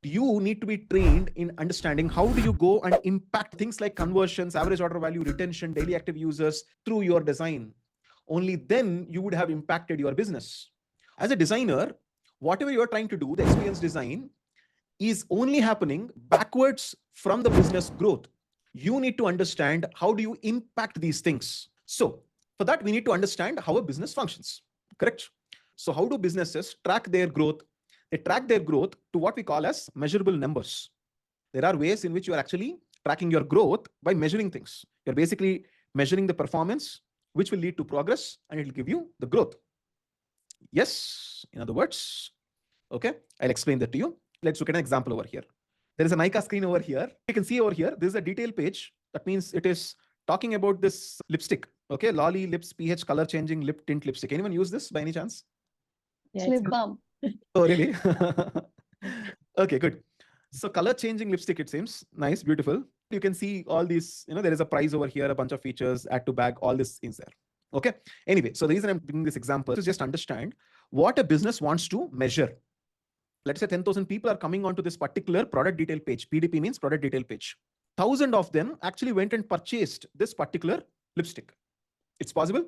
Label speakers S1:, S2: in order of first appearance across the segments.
S1: You need to be trained in understanding how do you go and impact things like conversions, average order value, retention, daily active users through your design. Only then you would have impacted your business. As a designer, whatever you're trying to do, the experience design is only happening backwards from the business growth. You need to understand how do you impact these things. So for that, we need to understand how a business functions, correct? So how do businesses track their growth? They track their growth to what we call as measurable numbers. There are ways in which you are actually tracking your growth by measuring things. You're basically measuring the performance, which will lead to progress, and it will give you the growth. Yes, in other words, okay, I'll explain that to you. Let's look at an example over here. There is a Nykaa screen over here. You can see over here, this is a detail page. That means it is talking about this lipstick. Okay, Lolly Lips PH color changing lip tint lipstick. Anyone use this by any chance?
S2: Yeah, lip balm.
S1: Oh, really? Okay, good. So color changing lipstick, it seems nice, beautiful. You can see all these, there is a price over here, a bunch of features, add to bag, all this is there. Okay. Anyway, so the reason I'm giving this example is just understand what a business wants to measure. Let's say 10,000 people are coming onto this particular product detail page. PDP means product detail page. 1,000 of them actually went and purchased this particular lipstick. It's possible,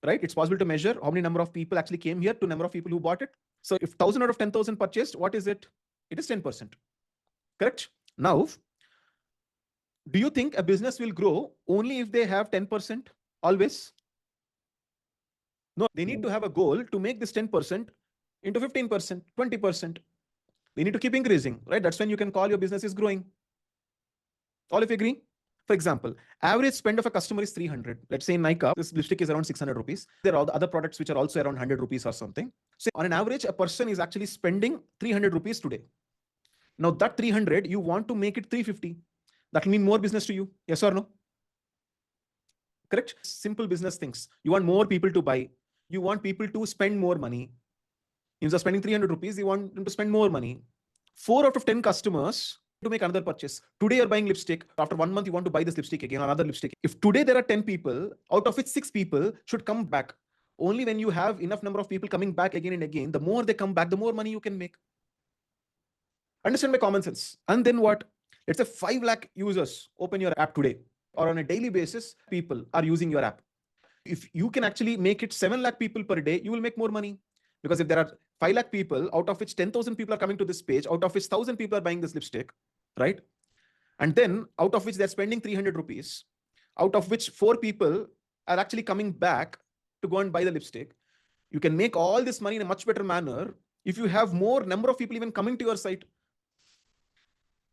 S1: right? It's possible to measure how many number of people actually came here to number of people who bought it. So if 1,000 out of 10,000 purchased, what is it? It is 10%. Correct? Now, do you think a business will grow only if they have 10% always? No, they need to have a goal to make this 10% into 15%, 20%. They need to keep increasing, right? That's when you can call your business is growing. All of you agree? For example, average spend of a customer is 300. Let's say in Nykaa, this lipstick is around 600 rupees. There are other products which are also around 100 rupees or something. So on an average, a person is actually spending 300 rupees today. Now that 300, you want to make it 350. That will mean more business to you. Yes or no? Correct? Simple business things. You want more people to buy. You want people to spend more money. Instead of spending 300 rupees, you want them to spend more money. 4 out of 10 customers to make another purchase. Today you're buying lipstick. After 1 month, you want to buy this lipstick again, another lipstick. If today there are 10 people, out of which 6 people should come back. Only when you have enough number of people coming back again and again, the more they come back, the more money you can make. Understand my common sense. And then what? Let's say 5 lakh users open your app today, or on a daily basis, people are using your app. If you can actually make it 7 lakh people per day, you will make more money. Because if there are 5 lakh people, out of which 10,000 people are coming to this page, out of which 1,000 people are buying this lipstick, right? And then out of which they're spending 300 rupees, out of which 4 people are actually coming back to go and buy the lipstick, you can make all this money in a much better manner if you have more number of people even coming to your site.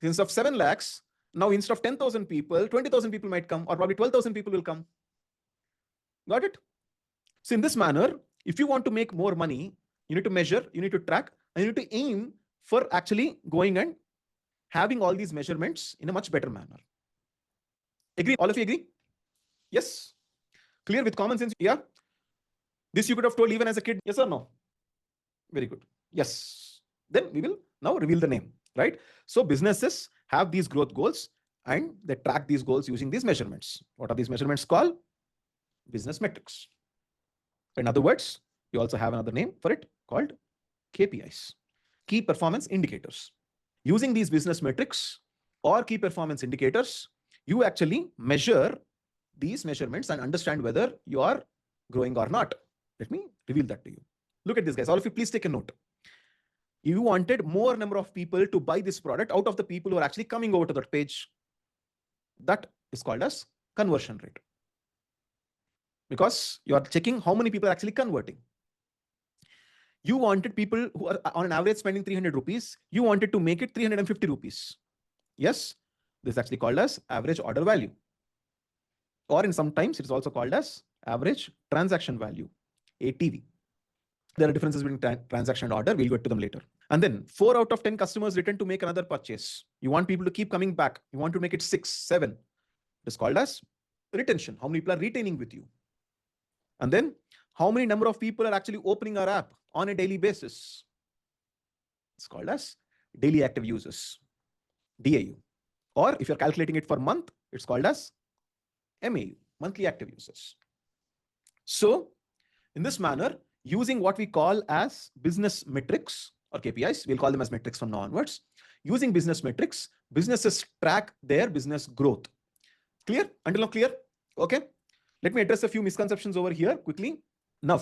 S1: Instead of 7 lakhs, now instead of 10,000 people, 20,000 people might come, or probably 12,000 people will come. Got it? So in this manner, if you want to make more money, you need to measure, you need to track, and you need to aim for actually going and having all these measurements in a much better manner. Agree? All of you agree? Yes? Clear with common sense? Yeah? This you could have told even as a kid, yes or no? Very good. Yes. Then we will now reveal the name, right? So businesses have these growth goals and they track these goals using these measurements. What are these measurements called? Business metrics. In other words, you also have another name for it called KPIs, key performance indicators. Using these business metrics or key performance indicators, you actually measure these measurements and understand whether you are growing or not. Let me reveal that to you. Look at this, guys. All of you, please take a note. You wanted more number of people to buy this product out of the people who are actually coming over to that page. That is called as conversion rate. Because you are checking how many people are actually converting. You wanted people who are on an average spending 300 rupees, you wanted to make it 350 rupees. Yes, this is actually called as average order value. Or in sometimes it is also called as average transaction value, ATV. There are differences between transaction and order. We'll get to them later. And then 4 out of 10 customers return to make another purchase. You want people to keep coming back. You want to make it 6, 7. It is called as retention. How many people are retaining with you? And then how many number of people are actually opening our app on a daily basis? It's called as daily active users, DAU. Or if you're calculating it for month, it's called as MAU, monthly active users. So in this manner, using what we call as business metrics or KPIs, we'll call them as metrics from now onwards. Using business metrics, businesses track their business growth. Clear? Until now clear? Okay. Let me address a few misconceptions over here quickly. Now,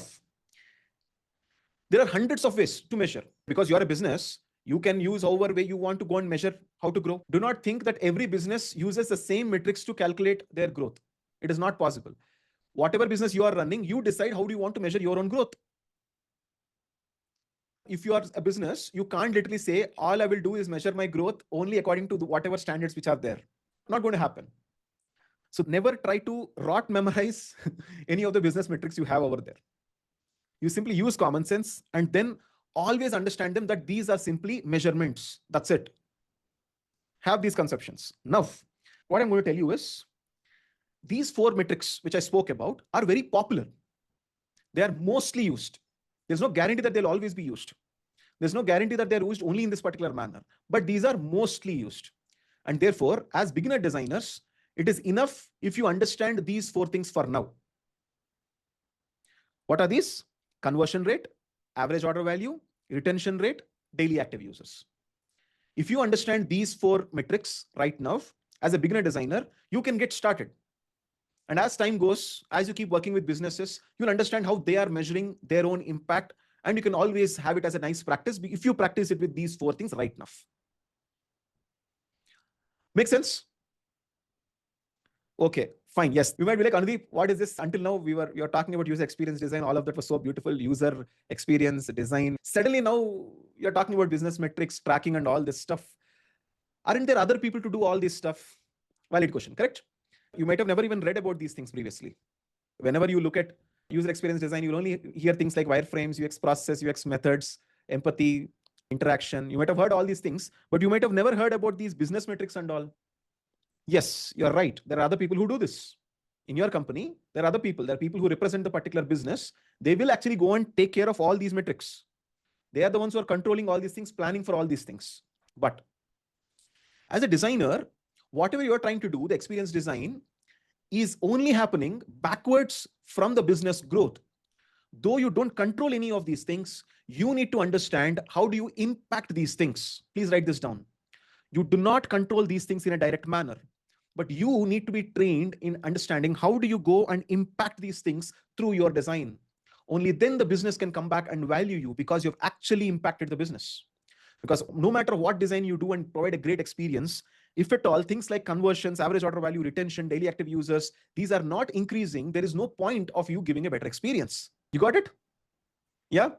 S1: there are hundreds of ways to measure. Because you are a business, you can use however way you want to go and measure how to grow. Do not think that every business uses the same metrics to calculate their growth. It is not possible. Whatever business you are running, you decide how do you want to measure your own growth. If you are a business, you can't literally say, all I will do is measure my growth only according to whatever standards which are there. Not going to happen. So never try to rot memorize any of the business metrics you have over there. You simply use common sense and then always understand them that these are simply measurements. That's it. Have these conceptions. Now, what I'm going to tell you is these 4 metrics which I spoke about are very popular. They are mostly used. There's no guarantee that they'll always be used. There's no guarantee that they're used only in this particular manner, but these are mostly used. And therefore, as beginner designers, it is enough if you understand these 4 things for now. What are these? Conversion rate, average order value, retention rate, daily active users. If you understand these 4 metrics right now, as a beginner designer, you can get started. And as time goes, as you keep working with businesses, you'll understand how they are measuring their own impact. And you can always have it as a nice practice if you practice it with these 4 things right now. Make sense? Okay, fine. Yes, you might be like, Anudeep, what is this? Until now, you're talking about user experience design. All of that was so beautiful. User experience design. Suddenly now you're talking about business metrics, tracking and all this stuff. Aren't there other people to do all this stuff? Valid question, correct? You might have never even read about these things previously. Whenever you look at user experience design, you'll only hear things like wireframes, UX process, UX methods, empathy, interaction. You might have heard all these things, but you might have never heard about these business metrics and all. Yes, you're right. There are other people who do this. In your company, there are other people. There are people who represent the particular business. They will actually go and take care of all these metrics. They are the ones who are controlling all these things, planning for all these things. But as a designer, whatever you're trying to do, the experience design is only happening backwards from the business growth. Though you don't control any of these things, you need to understand how do you impact these things. Please write this down. You do not control these things in a direct manner, but you need to be trained in understanding how do you go and impact these things through your design. Only then the business can come back and value you because you've actually impacted the business. Because no matter what design you do and provide a great experience, if at all, things like conversions, average order value, retention, daily active users, these are not increasing, there is no point of you giving a better experience. You got it? Yeah?